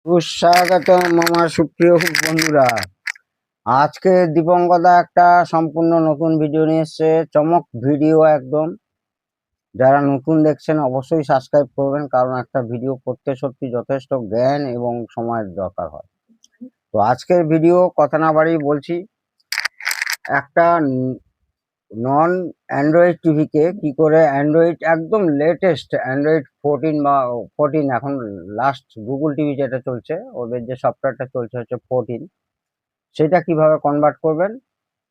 সুস্বাগতম আমার সুপ্রিয় বন্ধুরা। আজকে দীপঙ্কদা একটা সম্পূর্ণ নতুন ভিডিও নিয়ে এসছে, চমক ভিডিও একদম। যারা নতুন দেখছেন অবশ্যই সাবস্ক্রাইব করবেন, কারণ একটা ভিডিও করতে সত্যি যথেষ্ট জ্ঞান এবং সময়ের দরকার হয়। তো আজকের ভিডিও কথা না বাড়িয়ে বলছি, একটা নন অ্যান্ড্রয়েড টিভিকে কি করে অ্যান্ড্রয়েড একদম লেটেস্ট অ্যান্ড্রয়েড 14 বা 14, এখন লাস্ট গুগল টিভি যেটা চলছে ওদের যে সফটওয়্যারটা চলছে হচ্ছে 14, সেটা কিভাবে কনভার্ট করবেন।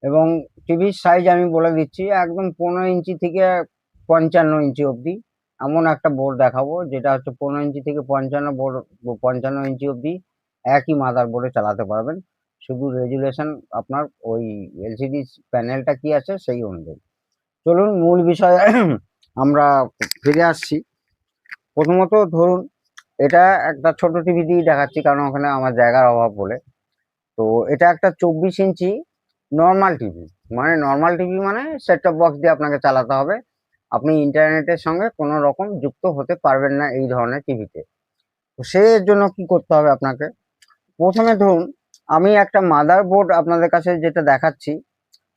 এবং টিভির সাইজ আমি বলে দিচ্ছি, একদম 15 ইঞ্চি থেকে 55 ইঞ্চি অবধি এমন একটা বোর্ড দেখাবো, যেটা হচ্ছে 15 ইঞ্চি থেকে 55 ইঞ্চি অবধি একই মাদার বোর্ডে চালাতে পারবেন। শুধু রেজুলেশন আপনার ওই এলসিডি প্যানেলটা কি আছে সেই অনুযায়ী। চলুন মূল বিষয়ে আমরা ফিরে আসছি। প্রথমত ধরুন, এটা একটা ছোট টিভি দিয়ে দেখাচ্ছি, কারণ ওখানে আমার জায়গার অভাব বলে। তো এটা একটা 24 ইঞ্চি নর্মাল টিভি। মানে নর্মাল টিভি মানে সেট টপ বক্স দিয়ে আপনাকে চালাতে হবে, আপনি ইন্টারনেটের সঙ্গে কোনো রকম যুক্ত হতে পারবেন না এই ধরনের টিভিতে। তো সেই জন্য কি করতে হবে আপনাকে, প্রথমে ধরুন আমি একটা মাদার বোর্ড আপনাদের কাছে যেটা দেখাচ্ছি,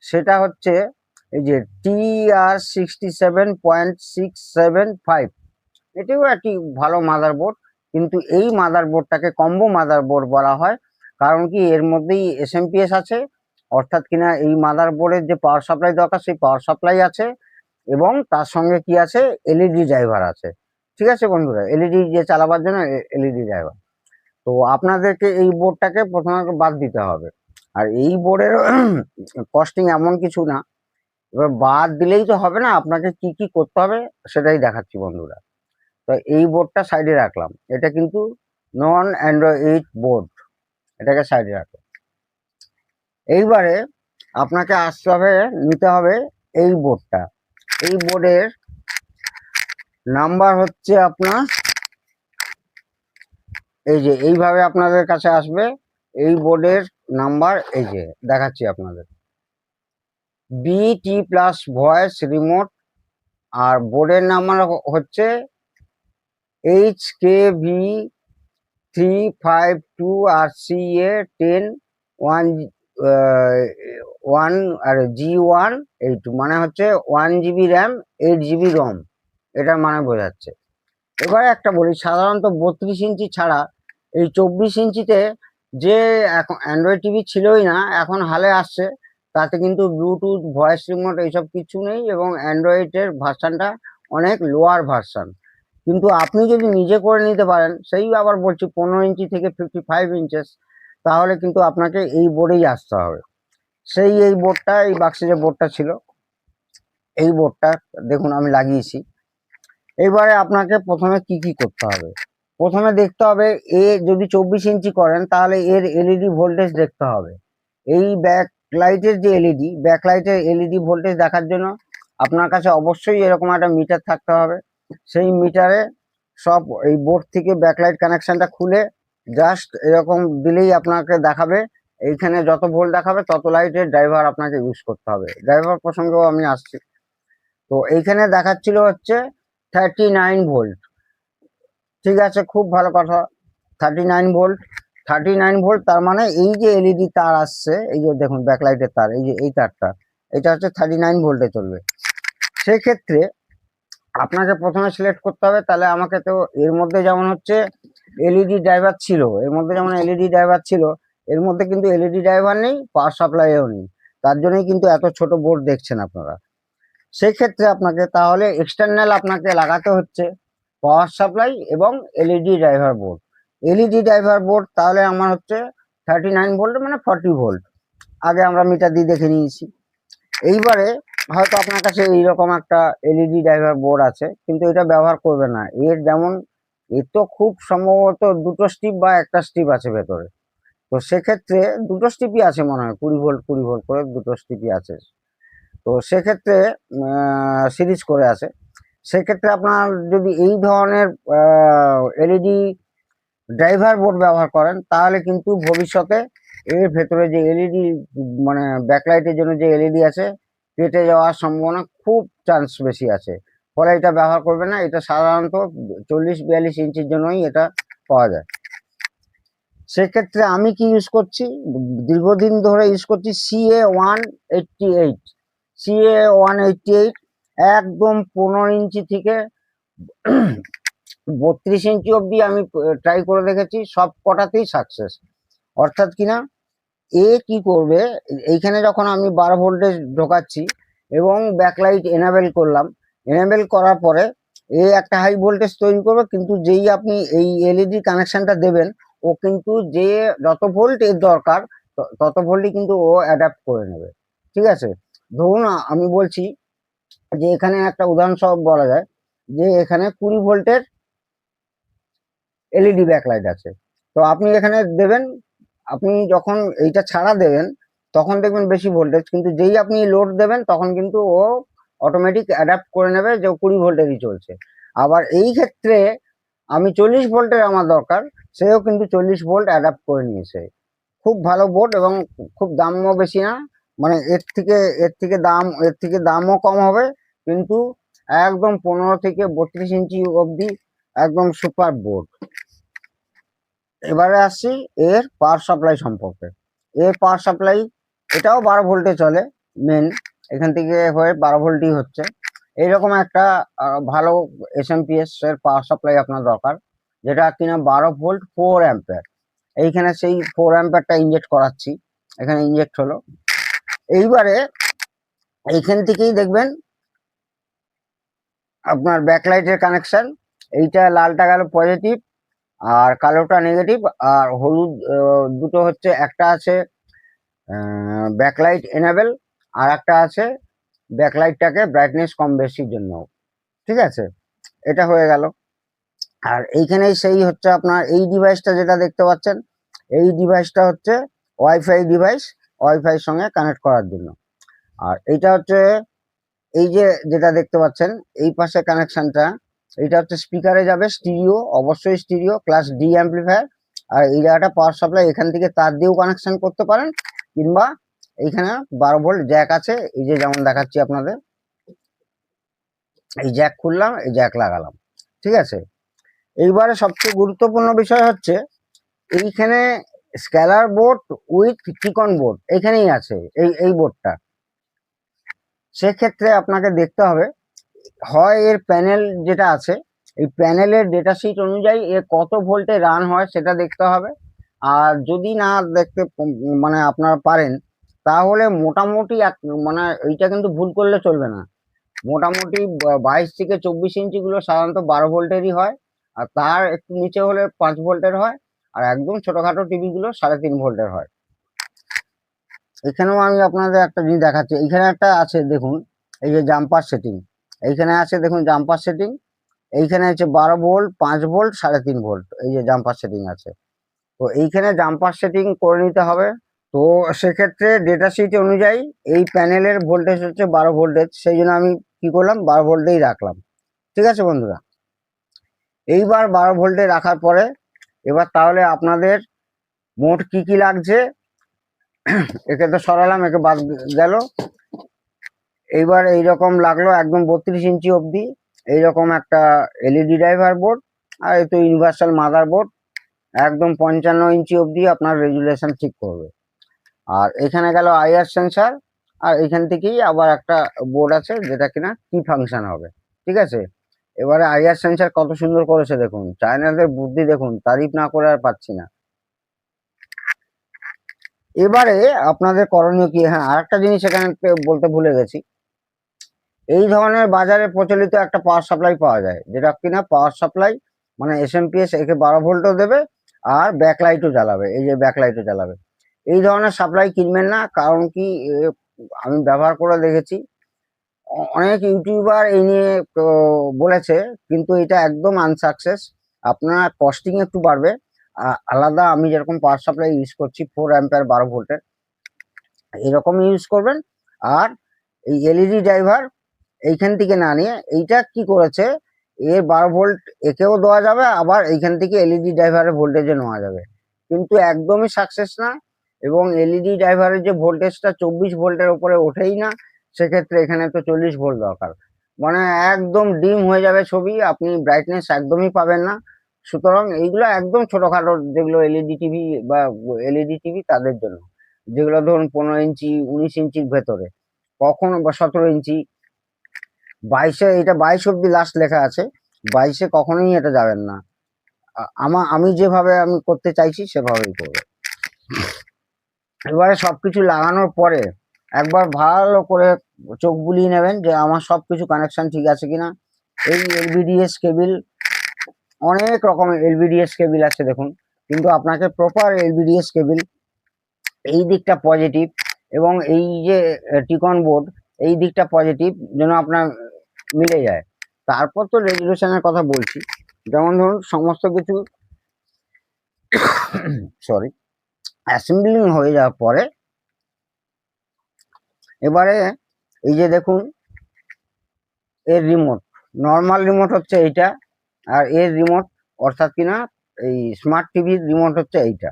সেটা হচ্ছে এই যে TR67.675। এটিও একটি ভালো মাদার বোর্ড, কিন্তু এই মাদার বোর্ডটাকে কম্বো মাদার বোর্ড বলা হয়। কারণ কি, এর মধ্যেই এসএমপিএস আছে, অর্থাৎ কিনা এই মাদার বোর্ডের যে পাওয়ার সাপ্লাই দরকার সেই পাওয়ার সাপ্লাই আছে, এবং তার সঙ্গে কি আছে, এলইডি ড্রাইভার আছে। ঠিক আছে বন্ধুরা, এলইডি যে চালাবার জন্য এলইডি ড্রাইভার। তো আপনাদেরকে এই বোর্ডটাকে প্রথমে বাদ দিতে হবে। আর এই বোর্ডের কস্টিং এমন কিছু না, এবার বাদ দিলেই তো হবে না, আপনাকে কি কি করতে হবে সেটাই দেখাচ্ছি বন্ধুরা। তো এই বোর্ডটা সাইডে রাখলাম, এটা কিন্তু নন অ্যান্ড্রয়েড বোর্ড, এটাকে সাইডে রাখলাম। এইবারে আপনাকে আসতে হবে, নিতে হবে এই বোর্ডটা। এই বোর্ডের নাম্বার হচ্ছে আপনার এই যে এইভাবে আপনাদের কাছে আসবে। এই বোর্ডের নাম্বার এই যে দেখাচ্ছি আপনাদের, BT প্লাস ভয়েস রিমোট। আর বোর্ডের নাম্বার হচ্ছে HKV352 আর CA10 1 আর G182, মানে হচ্ছে 1 GB র্যাম 8 GB রম, এটার মানে বোঝাচ্ছে। এবারে একটা বলি, সাধারণত 32 ইঞ্চি ছাড়া এই 24 ইঞ্চিতে যে এখন অ্যান্ড্রয়েড টিভি ছিলই না, এখন হালে আসছে, তাতে কিন্তু ব্লুটুথ ভয়েস রিমোট এইসব কিছু নেই, এবং অ্যান্ড্রয়েডের ভার্সানটা অনেক লোয়ার ভার্সান। কিন্তু আপনি যদি নিজে করে নিতে পারেন, সেই আবার বলছি 15 ইঞ্চি থেকে 55 ইঞ্চেস, তাহলে কিন্তু আপনাকে এই বোর্ডেই আসতে হবে। সেই এই বোর্ডটা, এই বাক্সে যে বোর্ডটা ছিল, এই বোর্ডটা দেখুন আমি লাগিয়েছি। এবারে আপনাকে প্রথমে কি কি করতে হবে, প্রথমে দেখতে হবে এ যদি 24 ইঞ্চি করেন তাহলে এর এলইডি ভোল্টেজ দেখতে হবে। এই ব্যাকলাইটের যে এলইডি, ব্যাকলাইটের এলইডি ভোল্টেজ দেখার জন্য আপনার কাছে অবশ্যই এরকম একটা মিটার থাকতে হবে। সেই মিটারে সব এই বোর্ড থেকে ব্যাকলাইট কানেকশনটা খুলে জাস্ট এরকম দিলেই আপনাকে দেখাবে, এইখানে যত ভোল্ট দেখাবে তত লাইটের ড্রাইভার আপনাকে ইউজ করতে হবে। ড্রাইভার প্রসঙ্গেও আমি আসছি। তো এইখানে দেখাচ্ছিল হচ্ছে 39 ভোল্ট। ঠিক আছে, খুব ভালো কথা। 39 ভোল্ট, 39 ভোল্ট, তার মানে এই যে এলইডি তার আসছে, এই যে দেখুন ব্যাকলাইটের তার, এই যে এই তারটা, এটা হচ্ছে 39 ভোল্টে চলবে। সেক্ষেত্রে আপনাকে প্রথমে সিলেক্ট করতে হবে, তাহলে আমাকে তো এর মধ্যে যেমন হচ্ছে এলইডি ড্রাইভার ছিল, এর মধ্যে যেমন এলইডি ড্রাইভার ছিল, এর মধ্যে কিন্তু এলইডি ড্রাইভার নেই, পাওয়ার সাপ্লাইও নেই। তার জন্যই কিন্তু এত ছোট বোর্ড দেখছেন আপনারা। সেই ক্ষেত্রে আপনাকে তাহলে এক্সটার্নাল আপনাকে লাগাতে হচ্ছে পাওয়ার সাপ্লাই এবং LED driver board. LED driver board তাহলে আমার হচ্ছে 39 ভোল্ট, মানে 40 ভোল্ট। আগে আমরা মিটার দিয়ে দেখে নিয়েছি। এইবারে হয়তো আপনার কাছে এইরকম একটা এলইডি ড্রাইভার বোর্ড আছে, কিন্তু এটা ব্যবহার করবে না। এর যেমন, এর তো খুব সম্ভবত দুটো স্টিপ বা একটা স্টিপ আছে ভেতরে। তো সেক্ষেত্রে দুটো স্টিপই আছে মনে হয়, 20 ভোল্ট 20 ভোল্ট করে দুটো স্টিপই আছে। তো সেক্ষেত্রে সিরিজ করে আছে। সেক্ষেত্রে আপনার যদি এই ধরনের এলইডি ড্রাইভার বোর্ড ব্যবহার করেন, তাহলে কিন্তু ভবিষ্যতে এর ভেতরে যে এলইডি, মানে ব্যাকলাইটের জন্য যে এলইডি আছে, কেটে যাওয়ার সম্ভাবনা খুব চান্স বেশি আছে। ফলে এটা ব্যবহার করবে না। এটা সাধারণত 40-42 ইঞ্চির জন্যই এটা পাওয়া যায়। সেক্ষেত্রে আমি কি ইউজ করছি, দীর্ঘদিন ধরে ইউজ করছি CA188। CA188 একদম 15 ইঞ্চি থেকে 32 ইঞ্চি অব্দি আমি ট্রাই করে দেখেছি, সব কটাতেই সাকসেস। অর্থাৎ কিনা কি করবে, এইখানে যখন আমি 12 ভোল্টেজ ঢোকাচ্ছি এবং ব্যাকলাইট এনাবেল করলাম, এনাবেল করার পরে একটা হাই ভোল্টেজ তৈরি করবে, কিন্তু যেই আপনি এই এলইডি কানেকশনটা দেবেন, ও কিন্তু যে যত ভোল্ট এর দরকার তত ভোল্টই কিন্তু ও অ্যাডাপ্ট করে নেবে। ঠিক আছে, ধরুন আমি বলছি যে এখানে একটা উদাহরণস্বরূপ বলা যায় যে এখানে 20 ভোল্টের এলইডি ব্যাকলাইট আছে। তো আপনি এখানে দেবেন, আপনি যখন এইটা ছাড়া দেবেন তখন দেখবেন বেশি ভোল্টেজ, কিন্তু যেই আপনি লোড দেবেন তখন কিন্তু ও অটোমেটিক অ্যাডাপ্ট করে নেবে যে 20 ভোল্টেরই চলছে। আবার এই ক্ষেত্রে আমি 40 ভোল্টের আমার দরকার, সেও কিন্তু 40 ভোল্ট অ্যাডাপ্ট করে নিয়েছে। খুব ভালো বোর্ড এবং খুব দামও বেশি না, মানে এর থেকে দামও কম হবে, কিন্তু একদম 15 থেকে 32 ইঞ্চি অবধি একদম সুপার বোর্ড। এবারে আসছি এর পাওয়ার সাপ্লাই সম্পর্কে। এর পাওয়ার সাপ্লাই এটাও 12 ভোল্টে চলে, মেন এখান থেকে হয়ে 12 ভোল্টই হচ্ছে। এইরকম একটা ভালো এসএমপিএস এর পাওয়ার সাপ্লাই আপনার দরকার, যেটা কিনা 12 ভোল্ট 4 অ্যাম্পিয়ার। এইখানে সেই 4 অ্যাম্পিয়ারটা ইনজেক্ট করাচ্ছি, এখানে ইনজেক্ট হলো। এইবারে এইখান থেকেই দেখবেন আপনার ব্যাকলাইটের কানেকশন, এইটা লালটা গেল পজিটিভ আর কালোটা নেগেটিভ, আর হলুদ দুটো হচ্ছে, একটা আছে ব্যাকলাইট এনাবেল আর একটা আছে ব্যাকলাইটটাকে ব্রাইটনেস কম বেশির জন্য। ঠিক আছে, এটা হয়ে গেল। আর এইখানেই সেই হচ্ছে আপনার এই ডিভাইসটা যেটা দেখতে পাচ্ছেন, এই ডিভাইসটা হচ্ছে ওয়াইফাই ডিভাইস, ওয়াইফাইয়ের সঙ্গে কানেক্ট করার জন্য। আর এইটা হচ্ছে এই যে যেটা দেখতে পাচ্ছেন এই পাশে কানেকশনটা, এটা হচ্ছে স্পিকারে যাবে, স্টিরিও, অবশ্যই স্টিরিও ক্লাস ডি অ্যাম্পলিফায়ার। আর এই জায়গাটা পাওয়ার সাপ্লাই, এখান থেকে তার দিয়েও কানেকশন করতে পারেন, কিংবা এইখানে 12 ভোল্ট জ্যাক আছে, এই যে যেমন দেখাচ্ছি আপনাদের, এই জ্যাক খুললাম, এই জ্যাক লাগালাম। ঠিক আছে, এইবারে সবচেয়ে গুরুত্বপূর্ণ বিষয় হচ্ছে এইখানে scalar board with T-con board এখানেই আছে, এই বোর্ডটা। সেক্ষেত্রে আপনাকে দেখতে হবে হয় এর প্যানেল যেটা আছে, এই প্যানেলের ডেটা শিট অনুযায়ী এ কত ভোল্টে রান হয় সেটা দেখতে হবে। আর যদি না দেখতে মানে আপনারা পারেন, তাহলে মোটামুটি মানে এইটা কিন্তু ভুল করলে চলবে না। মোটামুটি 22 থেকে 24 ইঞ্চি গুলো সাধারণত 12 ভোল্টেরই হয়, আর তার একটু নিচে হলে 5 ভোল্টের হয়, আর একদম ছোটখাটো টিভি গুলো 3.5 ভোল্টের হয়। এখানেও আমি আপনাদের একটা জিনিস দেখাচ্ছি, এইখানে একটা আছে দেখুন, এই যে জাম্পার সেটিং, এইখানে আছে দেখুন জাম্পার সেটিং, এইখানে হচ্ছে 12 ভোল্ট, 5 ভোল্ট, 3.5 ভোল্ট, এই যে জাম্পার সেটিং আছে। তো এইখানে জাম্পার সেটিং করে নিতে হবে। তো সেক্ষেত্রে ডেটা শিট অনুযায়ী এই প্যানেলের ভোল্টেজ হচ্ছে 12 ভোল্টেজ, সেই জন্য আমি কি করলাম 12 ভোল্টেই রাখলাম। ঠিক আছে বন্ধুরা, এইবার 12 ভোল্টে রাখার পরে এবার তাহলে আপনাদের মোট কি কি লাগছে, একে তো সরালাম, একে বাদ গেল। এইবার এইরকম লাগলো একদম 32 ইঞ্চি অবধি, এইরকম একটা এলইডি ড্রাইভার বোর্ড, আর এই তো ইউনিভার্সাল মাদার বোর্ড, একদম 55 ইঞ্চি অবধি আপনার রেজুলেশন ঠিক করবে। আর এখানে গেল আইআর সেন্সার, আর এখান থেকেই আবার একটা বোর্ড আছে যেটা কিনা কি ফাংশন হবে। ঠিক আছে, এবারে আইআর সেন্সার কত সুন্দর করেছে দেখুন, চায়নাদের বুদ্ধি দেখুন, তারিফ না করে আর পাচ্ছি না। এবারে আপনাদের করণীয় কি, হ্যাঁ আরেকটা জিনিস এখানে বলতে ভুলে গেছি, এই ধরনের বাজারে প্রচলিত একটা পাওয়ার সাপ্লাই পাওয়া যায়, যেটা কিনা পাওয়ার সাপ্লাই মানে এসএমপিএস, একে 12 ভোল্টও দেবে আর ব্যাকলাইটও জ্বালাবে, এই যে ব্যাকলাইটও জ্বালাবে। এই ধরনের সাপ্লাই কিনবেন না, কারণ কি আমি ব্যবহার করে দেখেছি, অনেক ইউটিউবার এই নিয়ে বলেছে, কিন্তু এটা একদম আনসাকসেস। আপনার কস্টিং একটু বাড়বে, আলাদা আমি যেরকম পাওয়ার সাপ্লাই ইউজ করছি 4 অ্যাম্পিয়ার 12 ভোল্টের, এরকম ইউজ করবেন। আর এই এলইডি ড্রাইভার এইখান থেকে না নিয়ে এইটা কি করেছে, এর 12 ভোল্ট একেও দেওয়া যাবে, আবার এইখান থেকে এলইডি ড্রাইভারের ভোল্টেজে নেওয়া যাবে, কিন্তু একদমই সাকসেস না। এবং এলইডি ড্রাইভারের যে ভোল্টেজটা 24 ভোল্টের উপরে ওঠেই না, সেক্ষেত্রে এখানে তো 40 ভোল্ট দরকার, মানে একদম ডিম হয়ে যাবে ছবি, আপনি ব্রাইটনেস একদমই পাবেন না। সুতরাং এইগুলো একদম ছোটখাটো, যেগুলো এলইডি টিভি বা এলইডি টিভি তাদের জন্য, যেগুলো ধরুন 15 ইঞ্চি 19 ইঞ্চির ভেতরে, কখনো বা 17 ইঞ্চি, 22-এ, এটা 22 অব্দি লাস্ট লেখা আছে, 22-এ কখনোই এটা যাবেন না। আমি যেভাবে আমি করতে চাইছি সেভাবেই করবে। এবারে সবকিছু লাগানোর পরে একবার ভালো করে চোখ বুলিয়ে নেবেন যে আমার সবকিছু কানেকশন ঠিক আছে কিনা। এই এলভিডিএস কেবিল, অনেক রকমের এলভিডিএস কেবিল আছে দেখুন, কিন্তু আপনাকে প্রপার এলভিডিএস কেবিল, এই দিকটা পজিটিভ, এবং এই যে টিকন বোর্ড, এই দিকটা পজিটিভ যেন আপনার মিলে যায়। তারপর তো রেজুলেশনের কথা বলছি, যেমন ধরুন সমস্ত কিছু সরি অ্যাসেম্বলিং হয়ে যাওয়ার পরে এবারে এই যে দেখুন এর রিমোট, নর্মাল রিমোট হচ্ছে এইটা, আর এর রিমোট অর্থাৎ কিনা এই স্মার্ট টিভির রিমোট হচ্ছে এইটা।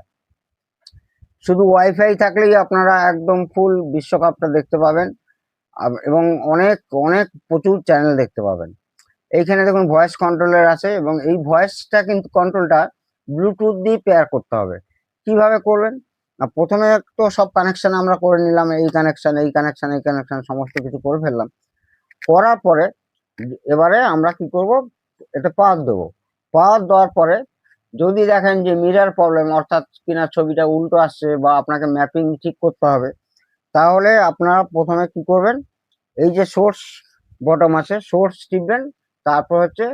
শুধু ওয়াইফাই থাকলেই আপনারা একদম ফুল বিশ্বকাপটা দেখতে পাবেন, এবং অনেক অনেক প্রচুর চ্যানেল দেখতে পাবেন। এইখানে দেখুন ভয়েস কন্ট্রোলার আছে, এবং এই ভয়েসটা কিন্তু কন্ট্রোলটা ব্লুটুথ দিয়ে পেয়ার করতে হবে। কিভাবে করবেন? প্রথমে তো সব কানেকশন আমরা করে নিলাম, এই কানেকশন এই কানেকশন এই কানেকশন সমস্ত কিছু করে ফেললাম। করার পরে এবারে আমরা কি করব, এটা পাওয়ার দেবো। পাওয়ার দেওয়ার পরে যদি দেখেন যে মিরর প্রবলেম, অর্থাৎ কিনা ছবিটা উল্টো আসছে বা আপনাকে ম্যাপিং ঠিক করতে হবে, তাহলে আপনারা প্রথমে কি করবেন, এই যে সোর্স বটম আছে, সোর্স টিপবেন, তারপর হচ্ছে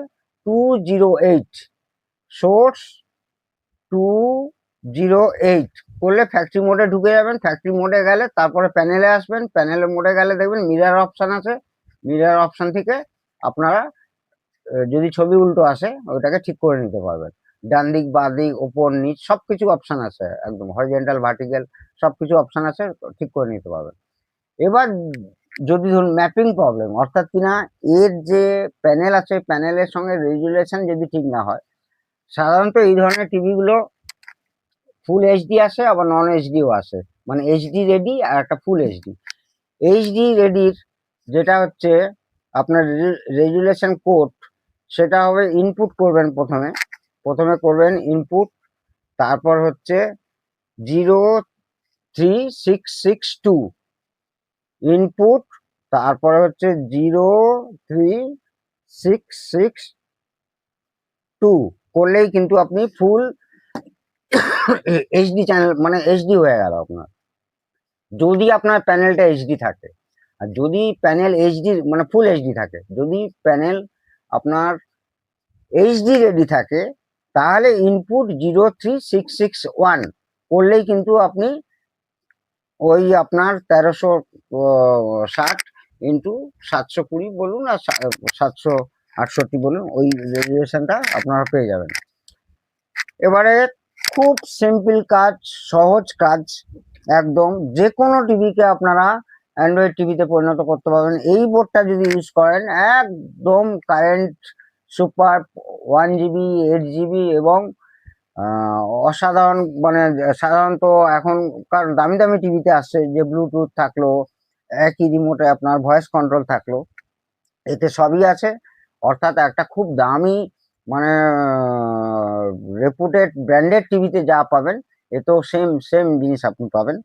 208 সোর্স 208 করলে ফ্যাক্টরি মোডে ঢুকে যাবেন। ফ্যাক্টরি মোডে গেলে তারপরে প্যানেলে আসবেন, প্যানেলের মোডে গেলে দেখবেন মিরর অপশন আছে, মিরর অপশন থেকে আপনারা যদি ছবি উল্টো আসে ওইটাকে ঠিক করে নিতে পারবেন। ডান দিক বাঁ দিক ওপর নিচ সবকিছু অপশন আছে, একদম হরিজন্টাল ভার্টিক্যাল সবকিছু অপশন আছে, ঠিক করে নিতে পারবেন। এবার যদি ধরুন ম্যাপিং প্রবলেম, অর্থাৎ কিনা এর যে প্যানেল আছে প্যানেলের সঙ্গে রেজুলেশন যদি ঠিক না হয়, সাধারণত এই ধরনের টিভিগুলো ফুল এইচডি আসে, আবার নন এইচডিও আসে, মানে এইচডি রেডি আর একটা ফুল এইচডি। এইচডি রেডির যেটা হচ্ছে আপনার রেজুলেশন কোড, সেটা হবে ইনপুট করবেন, প্রথমে করবেন ইনপুট, তারপর হচ্ছে 03662 ইনপুট, তারপরে হচ্ছে 03662 করলেই কিন্তু আপনি ফুল এইচডি চ্যানেল, মানে এইচডি হয়ে গেল আপনার, যদি আপনার প্যানেলটা এইচডি থাকে। আর যদি প্যানেল এইচডি মানে ফুল এইচডি থাকে, যদি প্যানেল আপনার এইচডি রেডি থাকে, তাহলে ইনপুট 03661 করলেই কিন্তু আপনি ওই আপনার 1360 ইন্টু 720 বলুন আর 768 বলুন, ওই রেজুলেশনটা আপনারা পেয়ে যাবেন। এবারে খুব সিম্পল কাজ, সহজ কাজ একদম, যে কোনো টিভিকে আপনারা অ্যান্ড্রয়েড টিভিতে পরিণত করতে পারবেন এই বোর্ডটা যদি ইউজ করেন। একদম কারেন্ট সুপার 1 GB 8 GB, এবং অসাধারণ, মানে সাধারণত এখনকার দামি দামি টিভিতে আসছে যে ব্লুটুথ থাকলো, একই রিমোটে আপনার ভয়েস কন্ট্রোল থাকলো, এতে সবই আছে। অর্থাৎ একটা খুব দামি, মানে রেপুটেড ব্র্যান্ডেড টিভিতে যা পাবেন এতেও সেম সেম জিনিস আপনি পাবেন,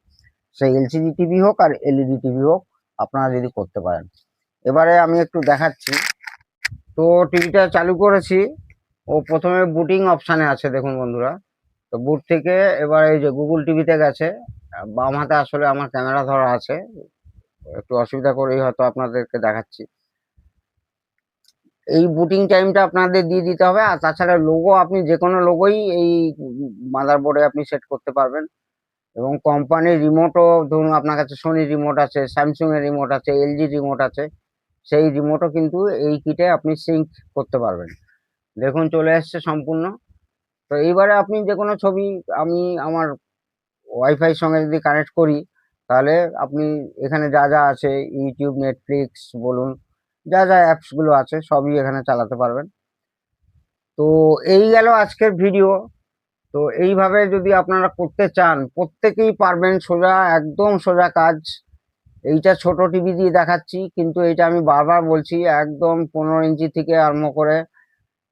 সেই এলসিডি টিভি হোক আর এলইডি টিভি হোক, আপনারা যদি করতে পারেন। এবারে আমি একটু দেখাচ্ছি। তো টিভিটা চালু করেছি, ও প্রথমে বুটিং অপশানে আছে দেখুন বন্ধুরা। তো বুট থেকে এবার এই যে গুগল টিভিতে গেছে, বাম হাতে আসলে আমার ক্যামেরা ধরা আছে, একটু অসুবিধা করেই হয়তো আপনাদেরকে দেখাচ্ছি। এই বুটিং টাইমটা আপনাদের দিয়ে দিতে হবে। আর তাছাড়া লোগো, আপনি যে কোনো লোগোই এই মাদারবোর্ডে আপনি সেট করতে পারবেন। এবং কোম্পানির রিমোটও ধরুন আপনার কাছে সোনি রিমোট আছে, স্যামসুং এর রিমোট আছে, এলজি রিমোট আছে, সেই রিমোটও কিন্তু এই কিটে আপনি সিঙ্ক করতে পারবেন। দেখুন চলে এসছে সম্পূর্ণ। তো এইবারে আপনি যে কোনো ছবি, আমি আমার ওয়াইফাই সঙ্গে যদি কানেক্ট করি, তাহলে আপনি এখানে যা যা আছে ইউটিউব, নেটফ্লিক্স বলুন, যা যা অ্যাপসগুলো আছে সবই এখানে চালাতে পারবেন। তো এই গেল আজকের ভিডিও। তো এইভাবে যদি আপনারা করতে চান প্রত্যেকেই পারবেন, সোজা একদম সোজা কাজ। এইটা ছোট টিভি দিয়ে দেখাচ্ছি, কিন্তু এইটা আমি বারবার বলছি একদম 15 ইঞ্চি থেকে আরম্ভ করে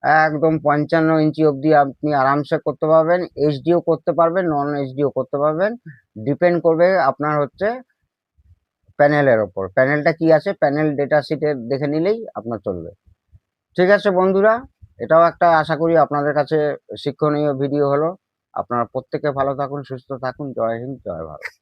একদম 55 ইঞ্চি অবধি আপনি আরামসে করতে পারবেন। এইচডিও করতে পারবেন, নন এইচডিও করতে পারবেন, ডিপেন্ড করবে আপনার হচ্ছে প্যানেলের ওপর। প্যানেলটা কি আছে, প্যানেল ডেটা শিটে দেখে নিলেই আপনার চলবে। ঠিক আছে বন্ধুরা, এটাও একটা আশা করি আপনাদের কাছে শিক্ষণীয় ভিডিও হলো। আপনারা প্রত্যেকে ভালো থাকুন, সুস্থ থাকুন। জয় হিন্দ, জয় ভারত।